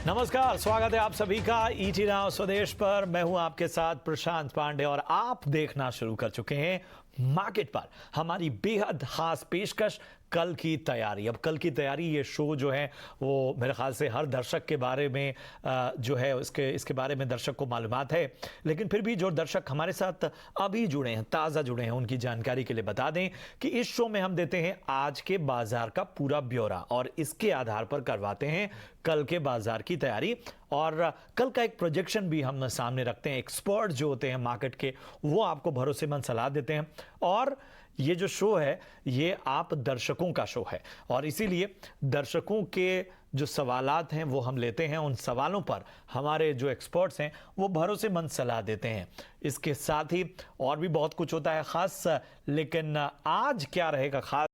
नमस्कार, स्वागत है आप सभी का ईटी नाउ स्वदेश पर। मैं हूं आपके साथ प्रशांत पांडे और आप देखना शुरू कर चुके हैं मार्केट पर हमारी बेहद खास पेशकश कल की तैयारी। अब कल की तैयारी ये शो जो है वो मेरे ख्याल से हर दर्शक के बारे में जो है इसके बारे में दर्शक को मालूमात है, लेकिन फिर भी जो दर्शक हमारे साथ अभी जुड़े हैं, ताज़ा जुड़े हैं, उनकी जानकारी के लिए बता दें कि इस शो में हम देते हैं आज के बाजार का पूरा ब्यौरा और इसके आधार पर करवाते हैं कल के बाजार की तैयारी। और कल का एक प्रोजेक्शन भी हम सामने रखते हैं। एक्सपर्ट जो होते हैं मार्केट के वो आपको भरोसेमंद सलाह देते हैं और ये जो शो है ये आप दर्शकों का शो है और इसीलिए दर्शकों के जो सवालात हैं वो हम लेते हैं। उन सवालों पर हमारे जो एक्सपर्ट्स हैं वो भरोसेमंद सलाह देते हैं। इसके साथ ही और भी बहुत कुछ होता है खास, लेकिन आज क्या रहेगा खास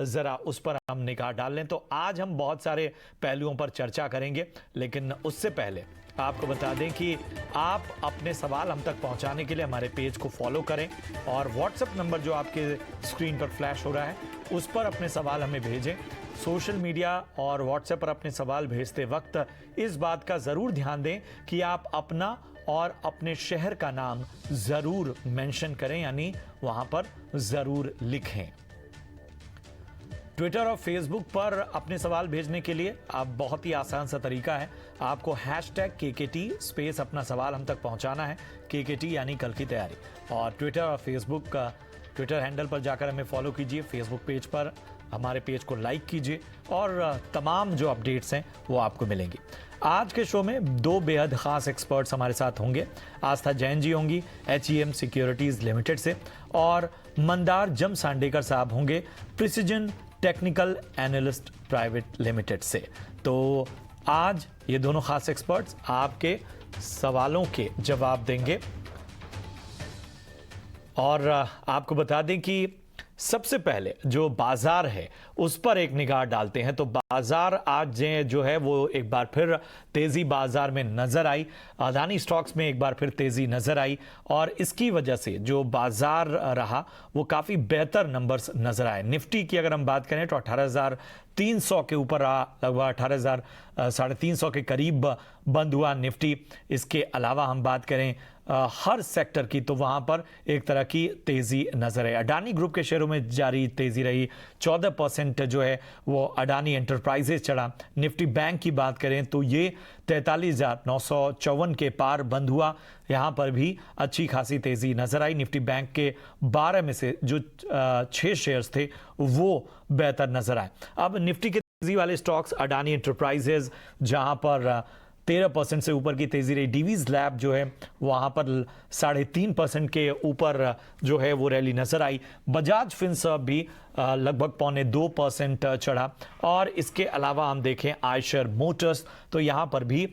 जरा उस पर हम निगाह डाल लें। तो आज हम बहुत सारे पहलुओं पर चर्चा करेंगे, लेकिन उससे पहले आपको बता दें कि आप अपने सवाल हम तक पहुंचाने के लिए हमारे पेज को फॉलो करें और व्हाट्सएप नंबर जो आपके स्क्रीन पर फ्लैश हो रहा है उस पर अपने सवाल हमें भेजें। सोशल मीडिया और व्हाट्सएप पर अपने सवाल भेजते वक्त इस बात का ज़रूर ध्यान दें कि आप अपना और अपने शहर का नाम ज़रूर मेंशन करें, यानी वहां पर ज़रूर लिखें। ट्विटर और फेसबुक पर अपने सवाल भेजने के लिए अब बहुत ही आसान सा तरीका है। आपको #KKT स्पेस अपना सवाल हम तक पहुंचाना है। KKT यानी कल की तैयारी। और ट्विटर और फेसबुक का ट्विटर हैंडल पर जाकर हमें फॉलो कीजिए। फेसबुक पेज पर हमारे पेज को लाइक कीजिए और तमाम जो अपडेट्स हैं वो आपको मिलेंगी। आज के शो में दो बेहद खास एक्सपर्ट्स हमारे साथ होंगे। आस्था जैन जी होंगी HEM सिक्योरिटीज लिमिटेड से और मंदार जमसांडेकर साहब होंगे precision technical analyst private limited से। तो आज ये दोनों खास एक्सपर्ट्स आपके सवालों के जवाब देंगे और आपको बता दें कि सबसे पहले जो बाजार है उस पर एक निगाह डालते हैं। तो बाजार आज जो है वो एक बार फिर तेजी बाजार में नजर आई। अदानी स्टॉक्स में एक बार फिर तेजी नजर आई और इसकी वजह से जो बाजार रहा वो काफी बेहतर नंबर्स नजर आए। निफ्टी की अगर हम बात करें तो 18,300 के ऊपर रहा, लगभग 18,350 के करीब बंद हुआ निफ्टी। इसके अलावा हम बात करें हर सेक्टर की तो वहां पर एक तरह की तेजी नजर है। अडानी ग्रुप के शेयरों में जारी तेजी रही। 14% जो है वो अडानी एंटरप्राइजेज चढ़ा। निफ्टी बैंक की बात करें तो ये 43,954 के पार बंद हुआ। यहां पर भी अच्छी खासी तेजी नजर आई। निफ्टी बैंक के 12 में से जो 6 शेयर्स थे वो बेहतर नजर आए। अब निफ्टी के तेजी वाले स्टॉक्स अडानी एंटरप्राइजेज जहां पर 13% से ऊपर की तेजी रही। डीवीज लैब जो है वहां पर 3.5% के ऊपर जो है वो रैली नजर आई। बजाज फिनसर्व भी लगभग 2.25% चढ़ा और इसके अलावा हम देखें आयशर मोटर्स तो यहां पर भी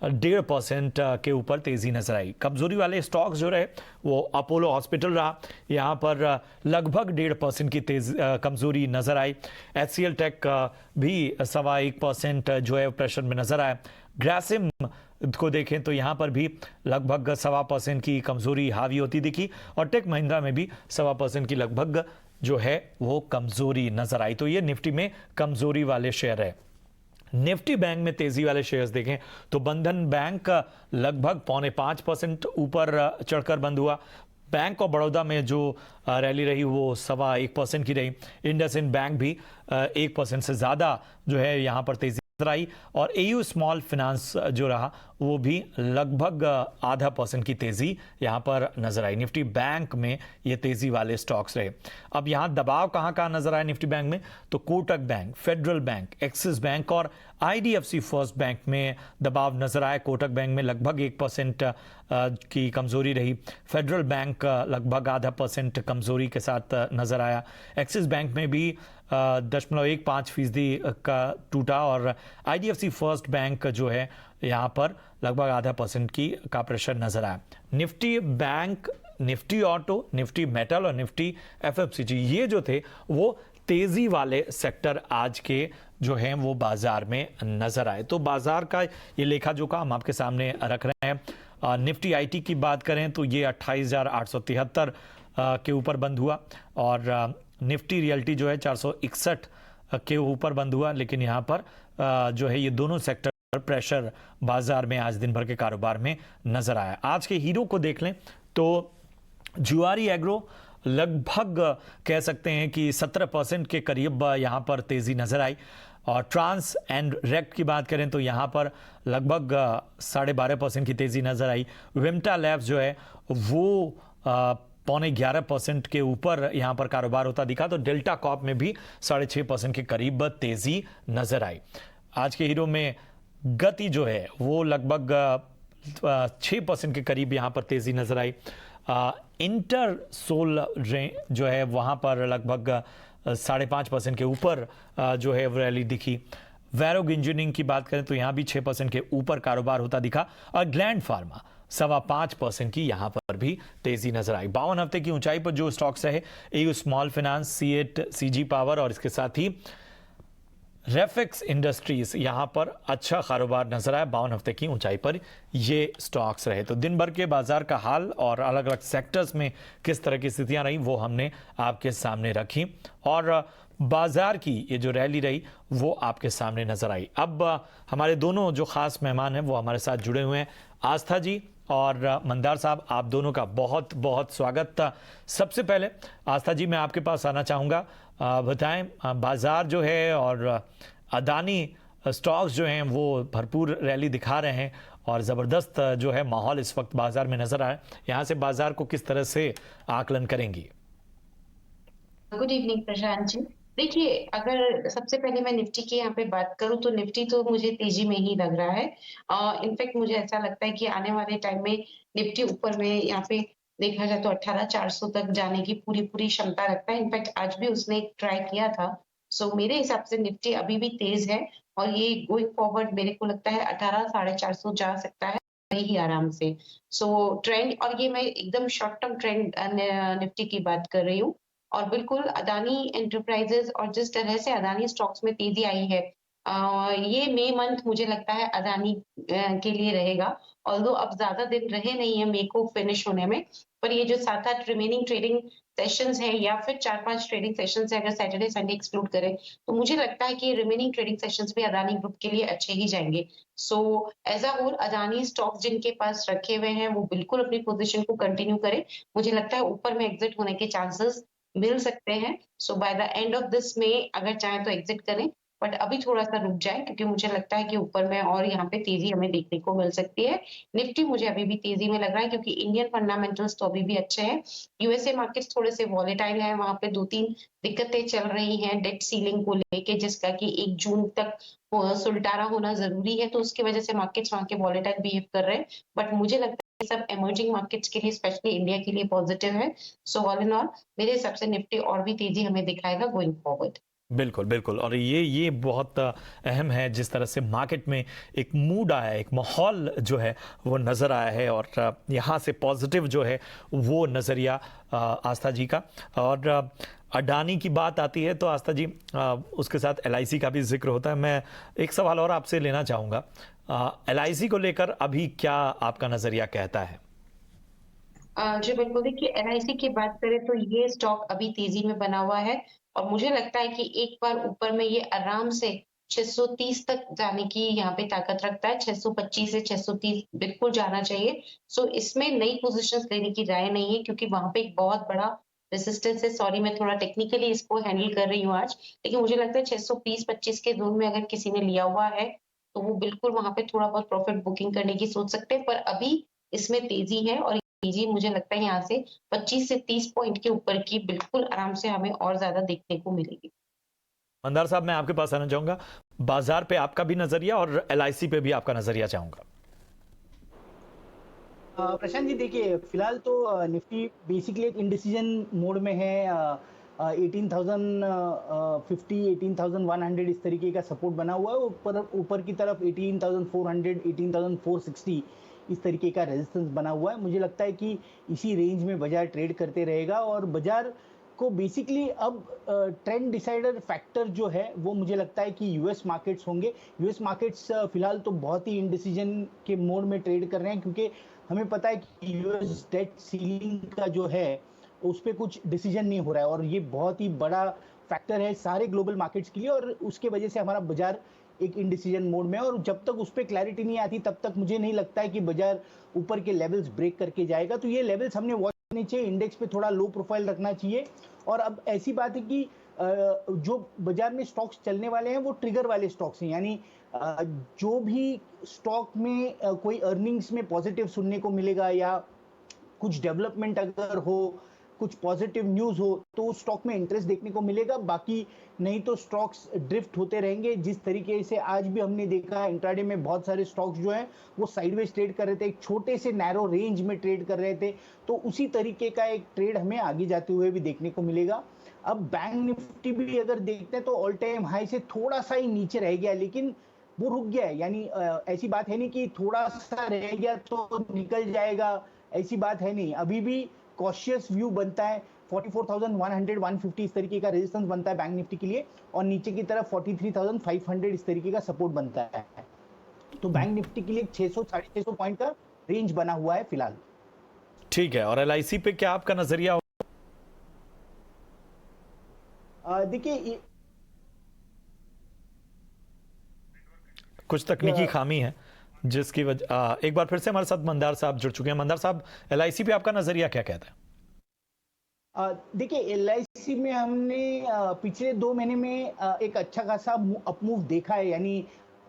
1.5% के ऊपर तेजी नजर आई। कमजोरी वाले स्टॉक्स जो रहे वो अपोलो हॉस्पिटल रहा, यहां पर लगभग 1.5% की कमजोरी नजर आई। HCL टेक भी 1.25% जो है प्रेशर में नजर आया। ग्रासिम को देखें तो यहां पर भी लगभग 1.25% की कमजोरी हावी होती दिखी और टेक महिंद्रा में भी 1.25% की लगभग जो है वो कमजोरी नजर आई। तो ये निफ्टी में कमजोरी वाले शेयर है। निफ्टी बैंक में तेजी वाले शेयर्स देखें तो बंधन बैंक लगभग 4.5% ऊपर चढ़कर बंद हुआ। बैंक ऑफ बड़ौदा में जो रैली रही वो 1.25% की रही। इंडसइंड बैंक भी 1% से ज्यादा जो है यहां पर तेजी आई और AU स्मॉल फाइनेंस जो रहा वो भी लगभग 0.5% की तेजी यहां पर नजर आई। निफ्टी बैंक में ये तेजी वाले स्टॉक्स रहे। अब यहां दबाव कहां नजर आया निफ्टी बैंक में तो Kotak bank, federal bank, axis bank और IDFC फर्स्ट बैंक में दबाव नजर आया। कोटक बैंक में लगभग 1% की कमजोरी रही। फेडरल बैंक लगभग 0.5% कमजोरी के साथ नजर आया। एक्सिस बैंक में भी 0.15% का टूटा और IDFC फर्स्ट बैंक जो है यहां पर लगभग 0.5% का प्रेशर नजर आया। Nifty bank, Nifty auto, Nifty metal और निफ्टी FMCG ये जो थे वो तेजी वाले सेक्टर आज के जो हैं वो बाजार में नजर आए। तो बाजार का ये लेखा जोखा हम आपके सामने रख रहे हैं। निफ्टी IT की बात करें तो ये 28,873 के ऊपर बंद हुआ और निफ्टी रियल्टी जो है 461 के ऊपर बंद हुआ। लेकिन यहाँ पर जो है ये दोनों सेक्टर प्रेशर बाजार में आज दिन भर के कारोबार में नजर आया। आज के हीरो को देख लें तो जुआरी एग्रो लगभग कह सकते हैं कि 17% के करीब यहां पर तेजी नजर आई। और ट्रांस एंड रेक्ट की बात करें तो यहां पर लगभग 12.5% की तेजी नजर आई। विम्टा लैब्स जो है वो 11.25% के ऊपर यहां पर कारोबार होता दिखा। तो डेल्टा कॉर्प में भी 6.5% के करीब तेजी नजर आई। आज के हीरो में गति जो है वो लगभग 6% के करीब यहां पर तेजी नजर आई। इंटर सोल जो है वहां पर लगभग 5.5% के ऊपर जो है रैली दिखी। वैरोग इंजीनियरिंग की बात करें तो यहां भी 6% के ऊपर कारोबार होता दिखा। और ग्लैंड फार्मा 5.25% की यहां पर भी तेजी नजर आई। 52 हफ्ते की ऊंचाई पर जो स्टॉक्स रहे, AU small finance, CEAT, CG power और इसके साथ ही रेफेक्स इंडस्ट्रीज यहां पर अच्छा कारोबार नजर आया। 52 हफ्ते की ऊंचाई पर ये स्टॉक्स रहे। तो दिन भर के बाजार का हाल और अलग अलग सेक्टर्स में किस तरह की स्थितियां रही वो हमने आपके सामने रखी। और बाजार की ये जो रैली रही वो आपके सामने नजर आई। अब हमारे दोनों जो खास मेहमान हैं वो हमारे साथ जुड़े हुए हैं। आस्था जी और मंदार साहब, आप दोनों का बहुत बहुत स्वागत। सबसे पहले आस्था जी मैं आपके पास आना चाहूँगा। बताएं बाजार जो है और अदानी स्टॉक्स जो हैं वो भरपूर रैली दिखा रहे हैं और ज़बरदस्त जो है माहौल इस वक्त बाजार में नजर आ रहा है। यहाँ से बाजार को किस तरह से आकलन करेंगी? Good evening Prashant ji. देखिए, अगर सबसे पहले मैं निफ्टी की यहाँ पे बात करूँ तो निफ्टी तो मुझे तेजी में ही लग रहा है। इनफैक्ट मुझे ऐसा लगता है कि आने वाले टाइम में निफ्टी ऊपर में यहाँ पे देखा जाए तो 18,400 तक जाने की पूरी पूरी क्षमता रखता है। इनफैक्ट आज भी उसने एक ट्राई किया था। सो मेरे हिसाब से निफ्टी अभी भी तेज है और ये गोइंग फॉरवर्ड मेरे को लगता है 18,450 जा सकता है ही आराम से। सो ट्रेंड, और ये मैं एकदम शॉर्ट टर्म ट्रेंड निफ्टी की बात कर रही हूँ। और बिल्कुल अदानी एंटरप्राइजेस और जिस तरह से अदानी स्टॉक्स में तेजी आई है, ये मई मंथ मुझे लगता है अदानी के लिए रहेगा। ऑल्दो अब ज्यादा दिन रहे नहीं है मई को फिनिश होने में, पर ये जो 7-8 रिमेनिंग ट्रेडिंग सेशंस है या फिर 4-5 ट्रेडिंग सेशंस है, अगर सैटरडे संडे एक्सक्लूड करें तो मुझे लगता है कि रिमेनिंग ट्रेडिंग सेशंस भी अदानी ग्रुप के लिए अच्छे ही जाएंगे। So as a whole Adani stocks जिनके पास रखे हुए हैं वो बिल्कुल अपनी पोजीशन को कंटिन्यू करें। मुझे लगता है ऊपर में एग्जिट होने के चांसेस मिल सकते हैं। So by the end of this में अगर चाहें तो एग्जिट करें, बट अभी थोड़ा-सा रुक जाएँ क्योंकि मुझे लगता है कि ऊपर में और यहाँ पे तेज़ी हमें देखने को मिल सकती है। निफ्टी मुझे अभी भी तेज़ी में लग रहा है क्योंकि इंडियन फंडामेंटल्स तो अभी भी अच्छे हैं। यूएसए मार्केट्स थोड़े से वॉलेटाइल हैं, वहाँ पे 2-3 दिक्कतें चल रही हैं डेट सीलिंग को लेके, जिसका कि 1 जून तक सुलटारा होना ज़रूरी है, तो उसकी वजह से मार्केट्स वहाँ के वॉलेटाइल बिहेव कर रहे हैं। बट मुझे लगता है ये सब इमर्जिंग मार्केट्स के लिए, स्पेशली इंडिया के लिए पॉजिटिव है। सो ऑल इन ऑल मेरे हिसाब से निफ्टी और भी तेज़ी हमें दिखाएगा गोइंग फॉरवर्ड। बिल्कुल बिल्कुल। और ये बहुत अहम है जिस तरह से मार्केट में एक मूड आया है, एक माहौल जो है वो नज़र आया है और यहाँ से पॉजिटिव जो है वो नज़रिया आस्था जी का। और अडानी की बात आती है तो आस्था जी उसके साथ एलआईसी का भी जिक्र होता है। मैं एक सवाल और आपसे लेना चाहूँगा, एलआईसी को लेकर अभी क्या आपका नज़रिया कहता है? जी बिल्कुल, देखिए एनआईसी की बात करें तो ये स्टॉक अभी तेजी में बना हुआ है और मुझे लगता है कि एक बार ऊपर में ये आराम से 630 तक जाने की यहाँ पे ताकत रखता है। 625 से 630 बिल्कुल जाना चाहिए। सो इसमें नई पोजीशंस लेने की राय नहीं है क्योंकि वहां पे एक बहुत बड़ा रेजिस्टेंस है। सॉरी, मैं थोड़ा टेक्निकली इसको हैंडल कर रही हूँ आज, लेकिन मुझे लगता है 620-25 के जोन में अगर किसी ने लिया हुआ है तो वो बिल्कुल वहां पे थोड़ा बहुत प्रॉफिट बुकिंग करने की सोच सकते हैं। पर अभी इसमें तेजी है और जी, मुझे लगता है यहाँ से 25 से 30 पॉइंट के ऊपर की बिल्कुल आराम से हमें और ज़्यादा देखने को मिलेगी। मंदार साहब मैं आपके पास आना चाहूँगा, बाजार पे आपका भी नज़रिया और एलआईसी पे भी आपका नज़रिया चाहूँगा। प्रशांत जी, देखिए फिलहाल तो निफ्टी बेसिकली एक इंडिसीजन मोड में है। 18,050 18,100 इस तरीके का सपोर्ट बना हुआ है। ऊपर ऊपर की तरफ 18,400 18,460 इस तरीके का रेजिस्टेंस बना हुआ है। मुझे लगता है कि इसी रेंज में बाजार ट्रेड करते रहेगा और बाजार को बेसिकली अब ट्रेंड डिसाइडर फैक्टर जो है वो मुझे लगता है कि यूएस मार्केट्स होंगे। यूएस मार्केट्स फिलहाल तो बहुत ही इंडिसीजन के मोड में ट्रेड कर रहे हैं क्योंकि हमें पता है कि यूएस डेट सीलिंग का जो है उस पर कुछ डिसीजन नहीं हो रहा है और ये बहुत ही बड़ा फैक्टर है सारे ग्लोबल मार्केट्स के लिए और उसके वजह से हमारा बाजार एक इंडिसीजन मोड में है, और जब तक उस पे क्लैरिटी नहीं आती तब तक मुझे नहीं लगता है कि बाजार ऊपर के लेवल्स ब्रेक करके जाएगा। तो ये लेवल्स हमने वॉच करने चाहिए, इंडेक्स पे थोड़ा लो प्रोफाइल रखना चाहिए। और अब ऐसी बात है कि जो बाजार में स्टॉक्स चलने वाले हैं वो ट्रिगर वाले स्टॉक्स हैं, यानी जो भी स्टॉक में कोई अर्निंग्स में पॉजिटिव सुनने को मिलेगा या कुछ डेवलपमेंट अगर हो, कुछ पॉजिटिव न्यूज़ हो, तो उस स्टॉक में इंटरेस्ट देखने को मिलेगा। बाकी नहीं तो स्टॉक्स ड्रिफ्ट होते रहेंगे। जिस तरीके से आज भी हमने देखा इंट्राडे में बहुत सारे स्टॉक्स जो हैं वो साइडवेज ट्रेड कर रहे थे, एक छोटे से नैरो रेंज में ट्रेड कर रहे थे, तो उसी तरीके का एक ट्रेड हमें आगे जाते हुए भी देखने को मिलेगा। अब बैंक निफ्टी भी अगर देखते हैं तो ऑल टाइम हाई से थोड़ा सा ही नीचे रह गया, लेकिन वो रुक गया है, यानी ऐसी बात है नहीं कि थोड़ा सा रह गया तो निकल जाएगा, ऐसी बात है नहीं। अभी भी कॉशियस व्यू बनता है, 44,100 150 इस तरीके का रेजिस्टेंस बनता है बैंक निफ्टी के लिए, और नीचे की तरफ 43,500 इस तरीके का सपोर्ट बनता है। तो बैंक निफ्टी के लिए 600 650 पॉइंट का रेंज बना हुआ है फिलहाल। ठीक है, और LIC पे क्या आपका नजरिया हो? देखिए कुछ तकनीकी खामी है जिसकी वजह, एक बार फिर से हमारे साथ मंदार साहब जुड़ चुके हैं। मंदार साहब, LIC पे आपका नजरिया क्या कहता है? देखिए LIC में हमने पिछले 2 महीने में एक अच्छा खासा अपमूव देखा है, यानी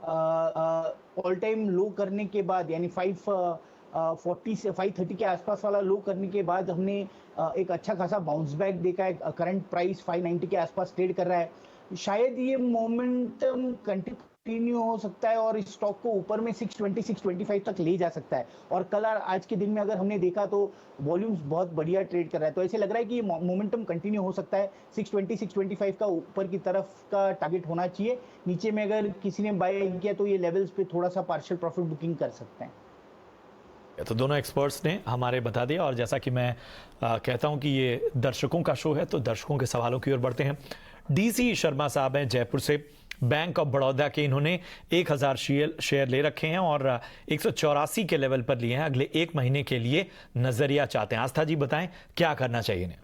ऑल टाइम लो करने के बाद, यानी 540 से 530 के आसपास वाला लो करने के बाद हमने एक अच्छा खासा बाउंस बैक देखा है। करंट प्राइस 590 के आसपास ट्रेड कर रहा है। शायद ये मोमेंटम कंटिन्यू हो सकता है और इस स्टॉक को ऊपर में 620 625 तक ले जा सकता है। और कल और आज के दिन में अगर हमने देखा तो वॉल्यूम्स बहुत बढ़िया ट्रेड कर रहा है, तो ऐसे लग रहा है कि मोमेंटम कंटिन्यू हो सकता है। 620 625 का ऊपर की तरफ का टारगेट होना चाहिए। नीचे में अगर किसी ने बाय किया तो ये लेवल्स पे थोड़ा सा पार्शियल प्रॉफिट बुकिंग कर सकते हैं। तो दोनों एक्सपर्ट्स ने हमारे बता दिया, और जैसा कि मैं कहता हूं कि ये दर्शकों का शो है, तो दर्शकों के सवालों की ओर बढ़ते हैं। DC शर्मा साहब हैं जयपुर से, बैंक ऑफ बड़ौदा के इन्होंने 1000 शेयर ले रखे हैं और 184 के लेवल पर लिए हैं। अगले 1 महीने के लिए नजरिया चाहते हैं। आस्था जी बताएं क्या करना चाहिए इन्हें?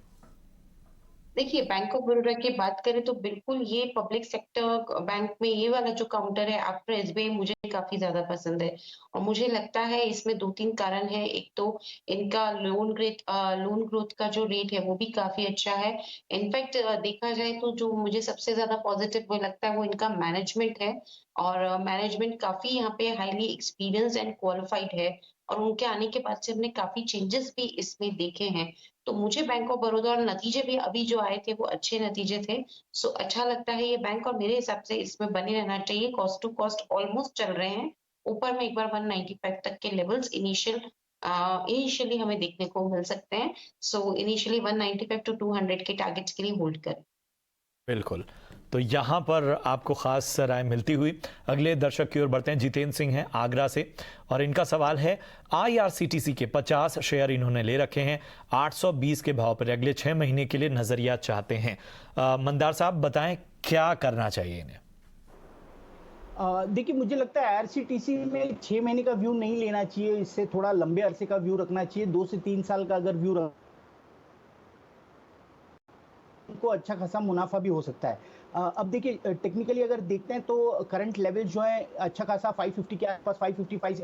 देखिए, बैंक ऑफ बड़ौदा की बात करें तो बिल्कुल ये पब्लिक सेक्टर बैंक में ये वाला जो काउंटर है आफ्टर SBI मुझे काफी ज्यादा पसंद है। और मुझे लगता है इसमें 2-3 कारण है। एक तो इनका लोन ग्रोथ का जो रेट है वो भी काफी अच्छा है। इनफैक्ट देखा जाए तो जो मुझे सबसे ज्यादा पॉजिटिव वो लगता है वो इनका मैनेजमेंट है। और मैनेजमेंट काफी यहाँ पे हाईली एक्सपीरियंस एंड क्वालिफाइड है। और उनके आने के बाद से हमने काफी चेंजेस भी इसमें देखे हैं। तो मुझे बैंक ऑफ बड़ौदा, और नतीजे भी अभी जो आए थे वो अच्छे नतीजे थे। सो अच्छा लगता है ये बैंक, और मेरे हिसाब से इसमें बने रहना चाहिए। कॉस्ट टू कॉस्ट ऑलमोस्ट चल रहे हैं ऊपर में, एक बार 195 तक के लेवल्स इनिशियली हमें देखने को मिल सकते हैं। सो इनिशियली 195 टू 200 के टारगेट्स के लिए होल्ड करें। बिल्कुल, तो यहां पर आपको खास राय मिलती हुई अगले दर्शक की ओर बढ़ते हैं। जितेंद्र सिंह हैं आगरा से, और इनका सवाल है IRCTC के 50 शेयर इन्होंने ले रखे हैं 820 के भाव पर, अगले 6 महीने के लिए नजरिया चाहते हैं। मंदार साहब बताएं क्या करना चाहिए इन्हें? देखिए, मुझे लगता है IRCTC में 6 महीने का व्यू नहीं लेना चाहिए, इससे थोड़ा लंबे अरसे का व्यू रखना चाहिए। 2 से 3 साल का अगर व्यू को अच्छा खासा मुनाफा भी हो सकता है। अब देखिए, टेक्निकली अगर देखते हैं तो करंट लेवल जो है अच्छा खासा 550 के आसपास, 555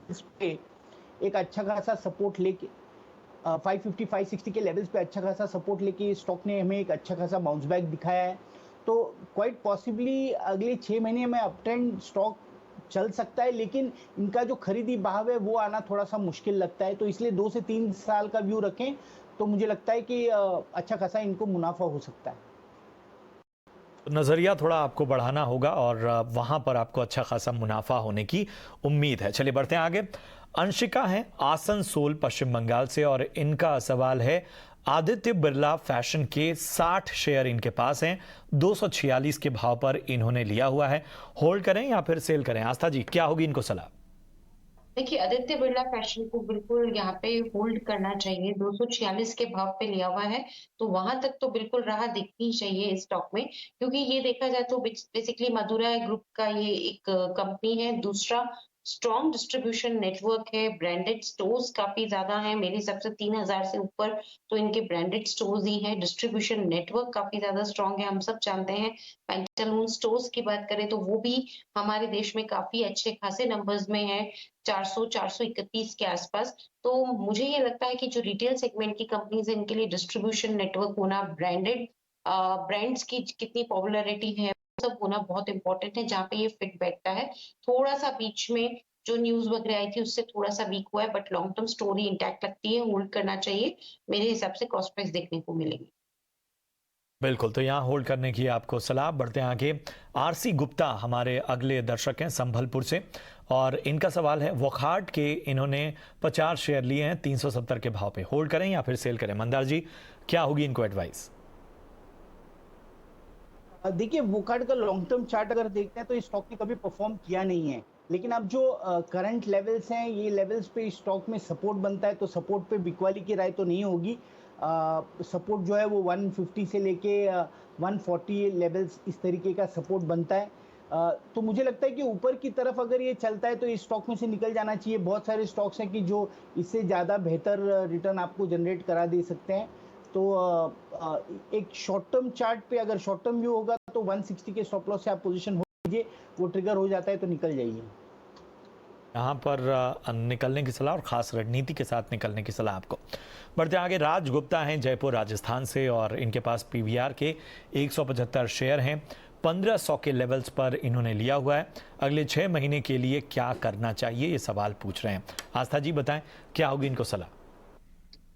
इस पे एक अच्छा खासा सपोर्ट लेके 550 560 के लेवल्स पे अच्छा खासा सपोर्ट लेके स्टॉक ने हमें एक अच्छा खासा बाउंस बैक दिखाया है। तो क्वाइट पॉसिबली अगले 6 महीने में अप ट्रेंड स्टॉक चल सकता है, लेकिन इनका जो खरीदी बहाव है वो आना थोड़ा सा मुश्किल लगता है। तो इसलिए 2 से 3 साल का व्यू रखें तो मुझे लगता है कि अच्छा खासा इनको मुनाफा हो सकता है। नजरिया थोड़ा आपको बढ़ाना होगा और वहां पर आपको अच्छा खासा मुनाफा होने की उम्मीद है। चलिए बढ़ते हैं आगे। अंशिका हैं आसनसोल पश्चिम बंगाल से, और इनका सवाल है आदित्य बिरला फैशन के 60 शेयर इनके पास हैं, 246 के भाव पर इन्होंने लिया हुआ है। होल्ड करें या फिर सेल करें? आस्था जी क्या होगी इनको सलाह? देखिए, आदित्य बिरला फैशन को बिल्कुल यहाँ पे होल्ड करना चाहिए। 246 के भाव पे लिया हुआ है, तो वहां तक तो बिल्कुल राह दिखनी चाहिए इस स्टॉक में, क्योंकि ये देखा जाए तो बेसिकली मदुरै ग्रुप का ये एक कंपनी है। दूसरा स्ट्रॉन्ग डिस्ट्रीब्यूशन नेटवर्क है, ब्रांडेड स्टोर्स काफ़ी ज़्यादा हैं, मेरे हिसाब से 3000 से ऊपर तो इनके ब्रांडेड स्टोर्स ही हैं, डिस्ट्रीब्यूशन नेटवर्क काफ़ी ज़्यादा स्ट्रॉन्ग है, हम सब जानते हैं। पैंटालून स्टोर्स की बात करें तो वो भी हमारे देश में काफ़ी अच्छे खासे नंबर्स में है, 400-431 के आसपास। तो मुझे ये लगता है कि जो रिटेल सेगमेंट की कंपनीज़ हैं, इनके लिए डिस्ट्रीब्यूशन नेटवर्क होना, ब्रांड्स की कितनी पॉपुलैरिटी है, सब होना बहुत इम्पोर्टेंट है, जहाँ पे ये फिट बैठता है। थोड़ा-सा बीच में जो न्यूज़ वगैरह आई थी, उससे थोड़ा-सा वीक हुआ है, but long term story intact लगती है, होल्ड करना चाहिए। मेरे हिसाब से कॉस्ट प्राइस देखने को मिलेगी। बिल्कुल, तो यहाँ होल्ड करने की आपको सलाह। बढ़ते हैं आगे। आरसी गुप्ता हमारे अगले दर्शक हैं संभलपुर से, और इनका सवाल है वॉकहार्ट के इन्होंने 50 शेयर लिए हैं 370 के भाव पे, होल्ड करें या फिर सेल करें? मंदार जी, क्या होगी इनको एडवाइस? देखिए, वोकार्ड का लॉन्ग टर्म चार्ट अगर देखते हैं तो इस स्टॉक ने कभी परफॉर्म किया नहीं है, लेकिन अब जो करंट लेवल्स हैं, ये लेवल्स पे स्टॉक में सपोर्ट बनता है, तो सपोर्ट पे बिकवाली की राय तो नहीं होगी। सपोर्ट जो है वो 150 से लेके 140 लेवल्स इस तरीके का सपोर्ट बनता है। तो मुझे लगता है कि ऊपर की तरफ अगर ये चलता है तो इस स्टॉक में से निकल जाना चाहिए। बहुत सारे स्टॉक्स हैं कि जो इससे ज़्यादा बेहतर रिटर्न आपको जनरेट करा दे सकते हैं। तो एक शॉर्ट टर्म चार्ट पे अगर शॉर्ट टर्म व्यू होगा तो 160 के स्टॉप लॉस से आप पोजीशन हो लीजिए, वो ट्रिगर हो जाता है तो निकल जाइए। यहाँ पर निकलने की सलाह और ख़ास रणनीति के साथ निकलने की सलाह आपको। बढ़ते आगे। राज गुप्ता हैं जयपुर राजस्थान से, और इनके पास पीवीआर के 175 शेयर हैं, 1500 के लेवल्स पर इन्होंने लिया हुआ है। अगले 6 महीने के लिए क्या करना चाहिए, ये सवाल पूछ रहे हैं। आस्था जी बताएं, क्या होगी इनको सलाह?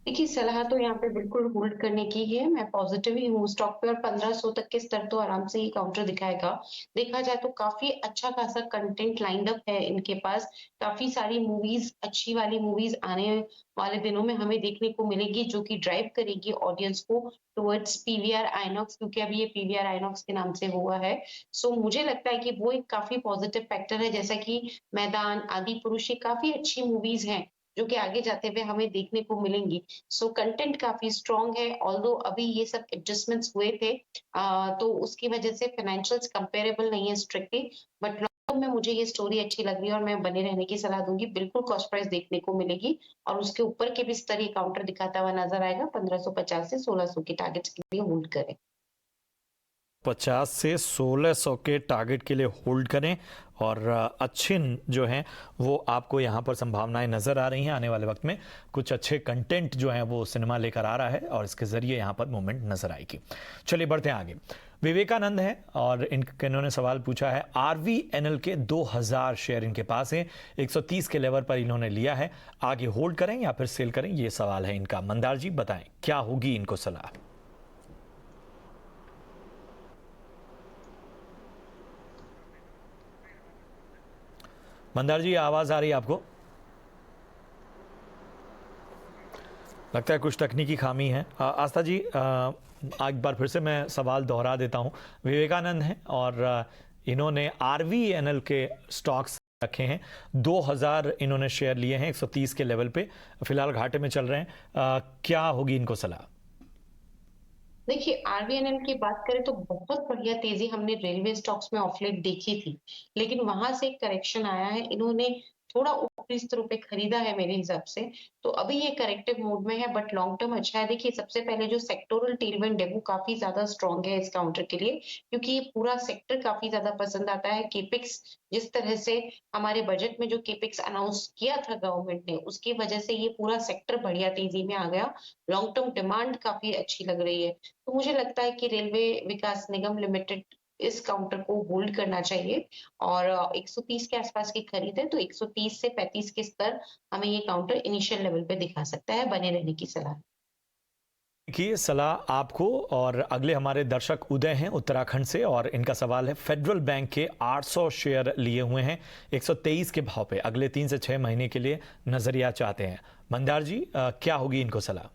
देखिए, सलाह तो यहाँ पे बिल्कुल होल्ड करने की है। मैं पॉजिटिव ही हूँ स्टॉक पे, और 1500 तक के स्तर तो आराम से ही काउंटर दिखाएगा। देखा जाए तो काफ़ी अच्छा खासा कंटेंट लाइंड अप है इनके पास। काफ़ी सारी मूवीज़, अच्छी वाली मूवीज़ आने वाले दिनों में हमें देखने को मिलेगी, जो कि ड्राइव करेगी ऑडियंस को टुवर्ड्स पीवीआर आइनॉक्स, क्योंकि अभी ये पीवीआर आइनॉक्स के नाम से हुआ है। सो मुझे लगता है कि वो एक काफ़ी पॉजिटिव फैक्टर है, जैसा कि मैदान, आदिपुरुष, ये काफ़ी अच्छी मूवीज़ हैं, जो कि आगे जाते हुए हमें देखने को मिलेंगी। सो कंटेंट काफ़ी स्ट्रॉन्ग है, ऑल्दो अभी ये सब एडजस्टमेंट्स हुए थे, तो उसकी वजह से फाइनेंशियल्स कंपेरेबल नहीं है स्ट्रिक्टली, बट लॉन्ग टर्म में मुझे ये स्टोरी अच्छी लग रही है और मैं बने रहने की सलाह दूँगी। बिल्कुल कॉस्ट प्राइस देखने को मिलेगी, और उसके ऊपर के भी स्तर ये काउंटर दिखाता हुआ नज़र आएगा। 1550 से 1600 के टारगेट्स के लिए होल्ड करें। 50 से 1600 के टारगेट के लिए होल्ड करें, और अच्छे जो हैं वो आपको यहाँ पर संभावनाएं नज़र आ रही हैं। आने वाले वक्त में कुछ अच्छे कंटेंट जो हैं वो सिनेमा लेकर आ रहा है, और इसके ज़रिए यहाँ पर मूवमेंट नज़र आएगी। चलिए बढ़ते हैं आगे। विवेकानंद हैं, और इन्होंने सवाल पूछा है RVNL के 2000 शेयर इनके पास हैं, 130 के लेवल पर इन्होंने लिया है, आगे होल्ड करें या फिर सेल करें, ये सवाल है इनका। मंदार जी बताएं, क्या होगी इनको सलाह? मंदार जी, आवाज आ रही है आपको? लगता है कुछ तकनीकी खामी है। आस्था जी, एक बार फिर से मैं सवाल दोहरा देता हूं। विवेकानंद हैं, और इन्होंने RVNL के स्टॉक्स रखे हैं, 2000 इन्होंने शेयर लिए हैं, 130 के लेवल पे फिलहाल घाटे में चल रहे हैं। क्या होगी इनको सलाह? देखिए, आरबीएनएल की बात करें तो बहुत बढ़िया तेजी हमने रेलवे स्टॉक्स में ऑफ लेट देखी थी, लेकिन वहां से एक करेक्शन आया है। इन्होंने थोड़ा ऊपरी स्तरों पे खरीदा है मेरे हिसाब से, तो अभी ये करेक्टिव मोड में है, बट लॉन्ग टर्म अच्छा है। देखिए, सबसे पहले जो सेक्टोरल टेलविंड है वो काफी ज्यादा स्ट्रॉन्ग है इस काउंटर के लिए, क्योंकि ये पूरा सेक्टर काफी ज्यादा पसंद आता है। केपेक्स, जिस तरह से हमारे बजट में जो केपेक्स अनाउंस किया था गवर्नमेंट ने, उसकी वजह से ये पूरा सेक्टर बढ़िया तेजी में आ गया। लॉन्ग टर्म डिमांड काफी अच्छी लग रही है, तो मुझे लगता है कि रेलवे विकास निगम लिमिटेड इस काउंटर को होल्ड करना चाहिए, और 130 के आसपास की खरीद है, तो 130 से 35 के स्तर हमें ये काउंटर इनिशियल लेवल पे दिखा सकता है। बने रहने की सलाह। देखिए, सलाह आपको। और अगले हमारे दर्शक उदय हैं उत्तराखंड से, और इनका सवाल है फेडरल बैंक के 800 शेयर लिए हुए हैं 123 के भाव पे, अगले 3 से 6 महीने के लिए नजरिया चाहते हैं। मंदार जी, क्या होगी इनको सलाह?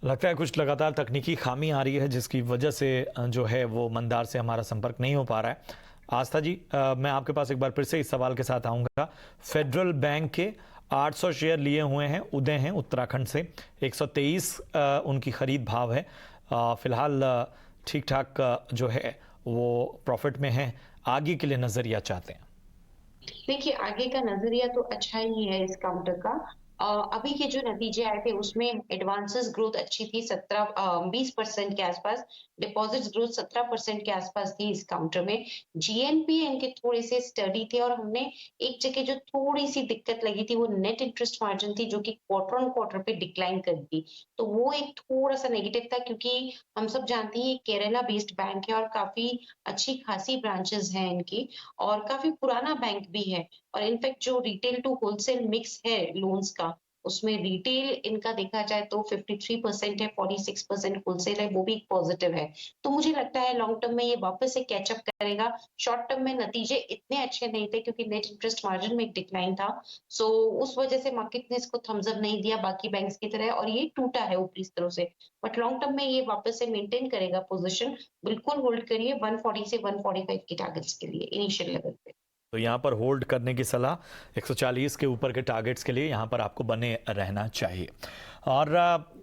लगता है कुछ लगातार तकनीकी खामी आ रही है, जिसकी वजह से जो है वो मंदार से हमारा संपर्क नहीं हो पा रहा है। आस्था जी, मैं आपके पास एक बार फिर से इस सवाल के साथ आऊँगा। फेडरल बैंक के 800 शेयर लिए हुए हैं, उदय हैं उत्तराखंड से, 123 उनकी खरीद भाव है, फिलहाल ठीक ठाक जो है वो प्रॉफिट में है, आगे के लिए नजरिया चाहते हैं? देखिए, आगे का नज़रिया तो अच्छा ही है इस काउंटर का। अभी के जो नतीजे आए थे उसमें एडवांसेस ग्रोथ अच्छी थी 20% के आसपास, डिपॉजिट्स ग्रोथ 17% के आसपास थी इस काउंटर में। जीएनपी इनके थोड़े से स्टडी थे और हमने एक जगह जो थोड़ी-सी दिक्कत लगी थी वो नेट इंटरेस्ट मार्जिन थी जो कि क्वार्टर ऑन क्वार्टर पे डिक्लाइन कर दी। तो वो एक थोड़ा-सा नेगेटिव था क्योंकि हम सब जानते हैं ये केरला बेस्ड बैंक है और काफ़ी अच्छी खासी ब्रांचेज़ हैं इनकी और काफ़ी पुराना बैंक भी है। और इनफैक्ट जो रिटेल टू होलसेल मिक्स है लोन्स का, उसमें रिटेल इनका देखा जाए तो 53% है, 46% होलसेल है, वो भी एक पॉजिटिव है। तो मुझे लगता है लॉन्ग टर्म में ये वापस से कैच अप करेगा। शॉर्ट टर्म में नतीजे इतने अच्छे नहीं थे क्योंकि नेट इंटरेस्ट मार्जिन में एक डिक्लाइन था। सो उस वजह से मार्केट ने इसको थम्स अप नहीं दिया बाकी बैंक्स की तरह और ये टूटा है ऊपरी स्तरों से। बट लॉन्ग टर्म में ये वापस से मेंटेन करेगा पोजीशन। बिल्कुल होल्ड करिए 140 से 145 की टारगेट्स के लिए इनिशियल लेवल पे। तो यहाँ पर होल्ड करने की सलाह, 140 के ऊपर के टारगेट्स के लिए यहाँ पर आपको बने रहना चाहिए। और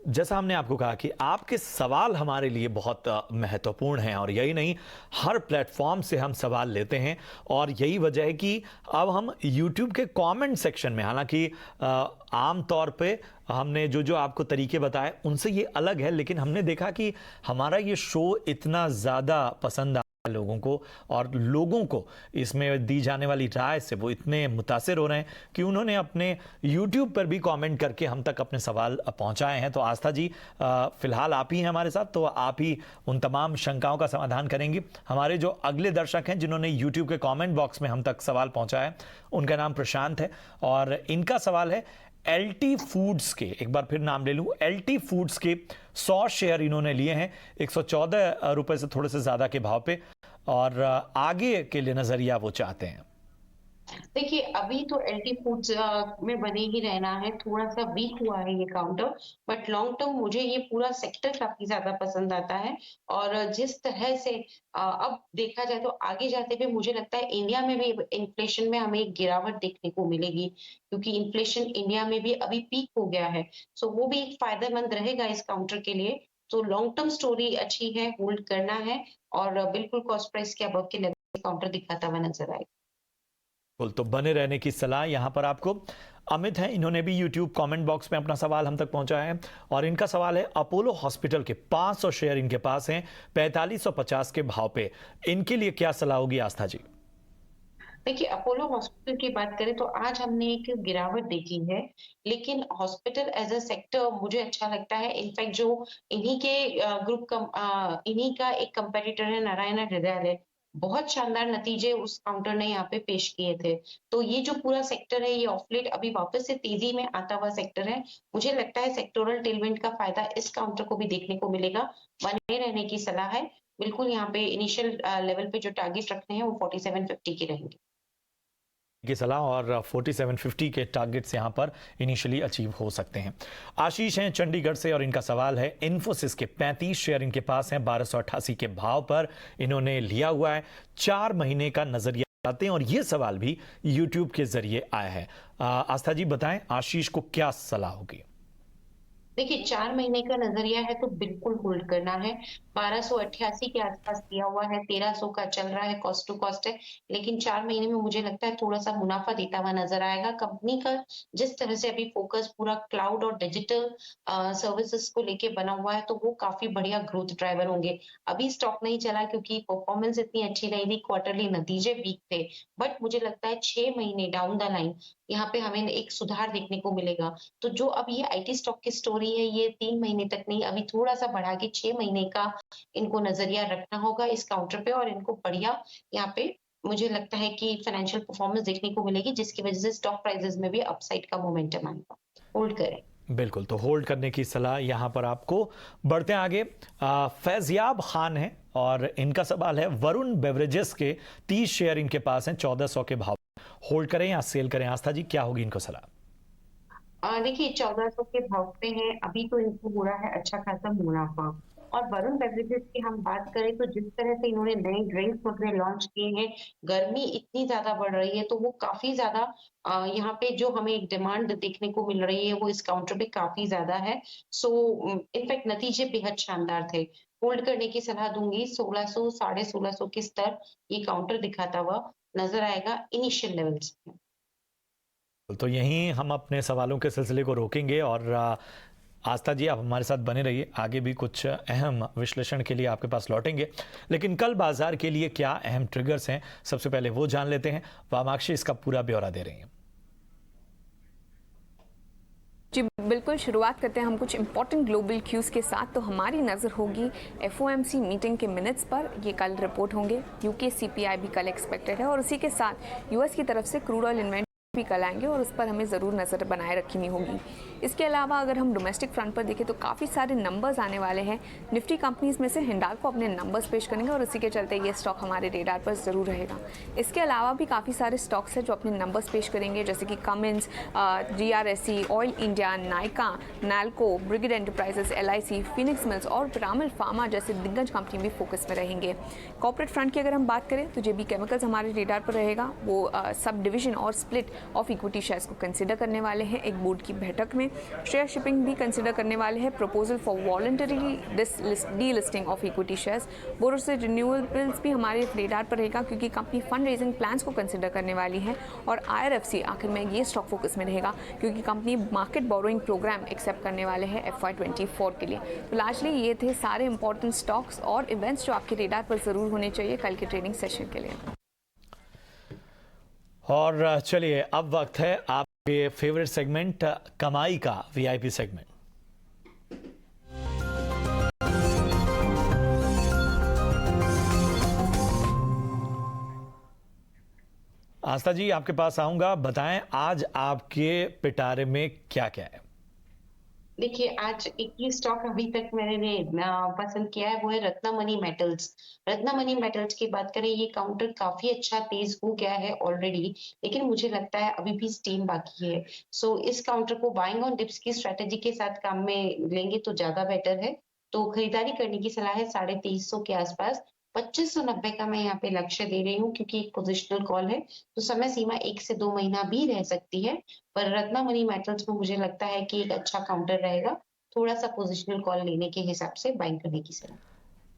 जैसा हमने आपको कहा कि आपके सवाल हमारे लिए बहुत महत्वपूर्ण हैं, और यही नहीं, हर प्लेटफॉर्म से हम सवाल लेते हैं और यही वजह है कि अब हम YouTube के कमेंट सेक्शन में, हालांकि आम तौर पे हमने जो जो आपको तरीके बताए उनसे ये अलग है, लेकिन हमने देखा कि हमारा ये शो इतना ज़्यादा पसंद लोगों को, और लोगों को इसमें दी जाने वाली राय से वो इतने मुतासिर हो रहे हैं कि उन्होंने अपने YouTube पर भी कमेंट करके हम तक अपने सवाल पहुंचाए हैं। तो आस्था जी, फिलहाल आप ही हैं हमारे साथ, तो आप ही उन तमाम शंकाओं का समाधान करेंगी। हमारे जो अगले दर्शक हैं जिन्होंने YouTube के कमेंट बॉक्स में हम तक सवाल पहुंचाया, उनका नाम प्रशांत है और इनका सवाल है एलटी फूड्स के, एक बार फिर नाम ले लूं, एलटी फूड्स के 100 शेयर इन्होंने लिए हैं 114 रुपए से थोड़े से ज्यादा के भाव पे, और आगे के लिए नजरिया वो चाहते हैं। देखिए, अभी तो एलटी फूड्स में बने ही रहना है, थोड़ा-सा वीक हुआ है ये काउंटर, बट लॉन्ग टर्म मुझे ये पूरा सेक्टर काफ़ी ज़्यादा पसंद आता है और जिस तरह से अब देखा जाए तो आगे जाते हुए मुझे लगता है इंडिया में भी इन्फ्लेशन में हमें एक गिरावट देखने को मिलेगी, क्योंकि इन्फ्लेशन इंडिया में भी अभी पीक हो गया है। सो वो भी एक फ़ायदेमंद रहेगा इस काउंटर के लिए। तो लॉन्ग टर्म स्टोरी अच्छी है, होल्ड करना है और बिल्कुल कॉस्ट प्राइस के अबव के लेवल काउंटर दिखाता हुआ नज़र आएगा। तो बने रहने की सलाह यहाँ पर आपको। अमित हैं, इन्होंने भी YouTube कमेंट बॉक्स में अपना सवाल हम तक पहुंचाया है और इनका सवाल है अपोलो हॉस्पिटल के 500 शेयर इनके पास हैं 4550 के भाव पे, इनके लिए क्या सलाह होगी आस्था जी? देखिए, अपोलो हॉस्पिटल की बात करें तो आज हमने एक गिरावट देखी है, लेकिन हॉस्पिटल एज़ अ सेक्टर मुझे अच्छा लगता है। इनफैक्ट जो इन्हीं के इन्हीं का एक कंपैरेटर है नारायण हृदयालय, बहुत शानदार नतीजे उस काउंटर ने यहाँ पे पेश किए थे। तो ये जो पूरा सेक्टर है, ये ऑफ लेट अभी वापस से तेज़ी में आता हुआ सेक्टर है। मुझे लगता है सेक्टोरल टेलविंड का फ़ायदा इस काउंटर को भी देखने को मिलेगा। बने रहने की सलाह है। बिल्कुल यहाँ पे इनिशियल लेवल पे जो टारगेट रखने हैं, वो 4750 के रहेंगे। की सलाह और 4750 के टारगेट्स यहां पर इनिशियली अचीव हो सकते हैं। आशीष हैं चंडीगढ़ से और इनका सवाल है इन्फोसिस के 35 शेयर इनके पास हैं 1288 के भाव पर इन्होंने लिया हुआ है, 4 महीने का नजरिया चाहते हैं और ये सवाल भी YouTube के जरिए आया है। आस्था जी बताएं, आशीष को क्या सलाह होगी? देखिए, 4 महीने का नज़रिया है तो बिल्कुल होल्ड करना है। 1288 के आस-पास दिया हुआ है, 1300 का चल रहा है, कॉस्ट टू कॉस्ट है। लेकिन 4 महीने में मुझे लगता है थोड़ा-सा मुनाफ़ा देता हुआ नज़र आएगा। कंपनी का जिस तरह से अभी फ़ोकस पूरा क्लाउड और डिजिटल सर्विसेज़ को लेके बना हुआ है, तो वो काफ़ी बढ़िया ग्रोथ ड्राइवर होंगे। अभी स्टॉक नहीं चला क्योंकि परफ़ॉर्मेंस इतनी अच्छी नहीं थी, क्वार्टरली नतीजे वीक थे। बट मुझे लगता है 6 महीने डाउन द लाइन यहाँ पे हमें एक सुधार देखने को मिलेगा। तो जो अब ये आईटी स्टॉक की स्टोरी है, ये 3 महीने तक नहीं, अभी थोड़ा-सा बढ़ा के 6 महीने का इनको नज़रिया रखना होगा इस काउंटर पे और इनको बढ़िया यहाँ पे मुझे लगता है कि फाइनेंशियल परफॉर्मेंस देखने को मिलेगी, जिसकी वजह से स्टॉक प्राइसेस में भी अपसाइड का मोमेंटम आएगा। होल्ड करें। बिल्कुल, तो होल्ड करने की सलाह यहां पर आपको। बढ़ते हैं आगे, फैजियाब खान है और इनका सवाल है वरुण बेवरेजेस के 30 शेयर इनके पास हैं 1400 के भाव, होल्ड करें या सेल करें? आस्था जी क्या होगी इनको सलाह? देखिए 1400 के भाव पे हैं, अभी तो इनको हो रहा है अच्छा खासा मुनाफा और वरुण बेवरेजेस की हम बात करें तो जिस तरह से इन्होंने नए ड्रिंक्स वगैरह लॉन्च किए हैं, गर्मी इतनी ज़्यादा बढ़ रही है, तो वो काफ़ी ज़्यादा यहाँ पे जो हमें एक डिमांड देखने को मिल रही है, वो इस काउंटर पे काफ़ी ज़्यादा है। सो इनफैक्ट नतीजे बेहद शानदार थे। होल्ड करने की सलाह दूँगी, 1600 साढ़े 1600 के स्तर ये काउंटर दिखाता हुआ नज़र आएगा इनिशियल लेवल्स पे। तो यहीं हम अपने सवालों के सिलसिले को रोकेंगे और आस्था जी आप हमारे साथ बने रहिए, आगे भी कुछ अहम विश्लेषण के लिए आपके पास लौटेंगे। लेकिन कल बाजार के लिए क्या अहम ट्रिगर्स हैं, सबसे पहले वो जान लेते हैं। वामाक्षी इसका पूरा ब्यौरा दे रही हैं। जी बिल्कुल, शुरुआत करते हैं हम कुछ इंपॉर्टेंट ग्लोबल क्यूज़ के साथ। तो हमारी नज़र होगी FOMC मीटिंग के मिनट्स पर, ये कल रिपोर्ट होंगे। UK CPI भी कल एक्सपेक्टेड है और उसी के साथ US की तरफ से क्रूड ऑयल इन्वेंटरी भी कल आएंगे और उस पर हमें ज़रूर नज़र बनाए रखनी होगी। इसके अलावा अगर हम डोमेस्टिक फ्रंट पर देखें तो काफ़ी सारे नंबर्स आने वाले हैं। निफ्टी कंपनीज में से हिंडाल्को अपने नंबर्स पेश करेंगे और इसी के चलते ये स्टॉक हमारे रेडार पर ज़रूर रहेगा। इसके अलावा भी काफ़ी सारे स्टॉक्स हैं जो अपने नंबर्स पेश करेंगे, जैसे कि Cummins, GRSE, oil India, Nykaa, NALCO, brigade enterprises, LIC, Phoenix mills और पिरामिड फार्मा जैसे दिग्गज कंपनी भी फोकस में रहेंगे। कॉर्पोरेट फ्रंट की अगर हम बात करें तो JB केमिकल्स हमारे रेडार पर रहेगा। वो सब डिवीजन और स्प्लिट ऑफ इक्विटी शेयर्स को कंसिडर करने वाले हैं एक बोर्ड की बैठक में। शेयर शिपिंग भी कंसिडर करने वाले हैं, proposal for voluntary D listing of equity shares. Borosil renewables भी हमारे रेडार पर रहेगा क्योंकि कंपनी फंड रेजिंग प्लान्स को कंसिडर करने वाली है। और IRFC आखिर में ये स्टॉक फोकस में रहेगा क्योंकि company market borrowing program accept करने वाले हैं FY24 के लिए। तो लार्जली ये थे सारे इंपॉर्टेंट स्टॉक्स और इवेंट्स जो आपके रेडार पर ज़रूर होने चाहिए कल के ट्रेडिंग सेशन के लिए। और चलिए अब वक्त है आपके फेवरेट सेगमेंट कमाई का VIP सेगमेंट। आस्था जी आपके पास आऊंगा, बताएं आज आपके पिटारे में क्या क्या है। देखिए, आज एक ही स्टॉक अभी तक मैंने पसंद किया है, वो है रत्नमणि मेटल्स। रत्नमणि मेटल्स की बात करें, ये काउंटर काफी अच्छा तेज हो गया है ऑलरेडी, लेकिन मुझे लगता है अभी भी स्टीम बाकी है। सो इस काउंटर को बाइंग ऑन डिप्स की स्ट्रेटेजी के साथ काम में लेंगे तो ज्यादा बेटर है। तो खरीदारी करने की सलाह है 2350 के आसपास। 2590 का मैं यहाँ पे लक्ष्य दे रही हूँ क्योंकि एक पोजिशनल कॉल है, तो समय सीमा 1 से 2 महीना भी रह सकती है। पर रत्नमणि मेटल्स में मुझे लगता है कि एक अच्छा काउंटर रहेगा, थोड़ा सा पोजिशनल कॉल लेने के हिसाब से बाइंग करने की सलाह।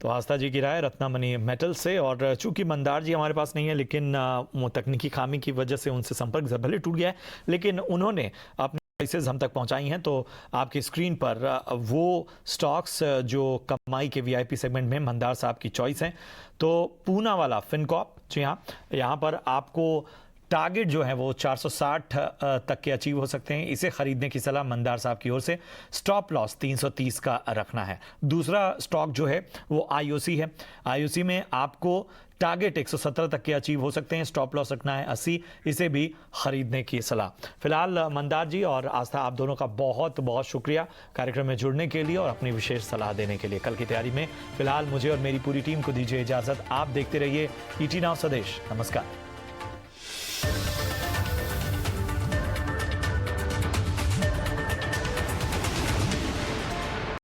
तो आस्था जी की राय रत्नमणि मेटल से। और चूंकि मंदार जी हमारे पास नहीं है, लेकिन वो तकनीकी खामी की वजह से उनसे संपर्क भले टूट गया है, लेकिन उन्होंने अपने प्राइसेस हम तक पहुंचाई हैं। तो आपकी स्क्रीन पर वो स्टॉक्स जो कमाई के VIP सेगमेंट में मंदार साहब की चॉइस हैं। तो पूना वाला फिनकॉर्प, जी हाँ, यहाँ पर आपको टारगेट जो है वो 460 तक के अचीव हो सकते हैं। इसे खरीदने की सलाह मंदार साहब की ओर से। स्टॉप लॉस 330 का रखना है। दूसरा स्टॉक जो है वो IOC है। IOC में आपको टारगेट 117 तक के अचीव हो सकते हैं, स्टॉप लॉस रखना है 80। इसे भी खरीदने की सलाह। फिलहाल मंदार जी और आस्था, आप दोनों का बहुत बहुत शुक्रिया कार्यक्रम में जुड़ने के लिए और अपनी विशेष सलाह देने के लिए कल की तैयारी में। फिलहाल मुझे और मेरी पूरी टीम को दीजिए इजाजत। आप देखते रहिए ET Now स्वदेश। नमस्कार।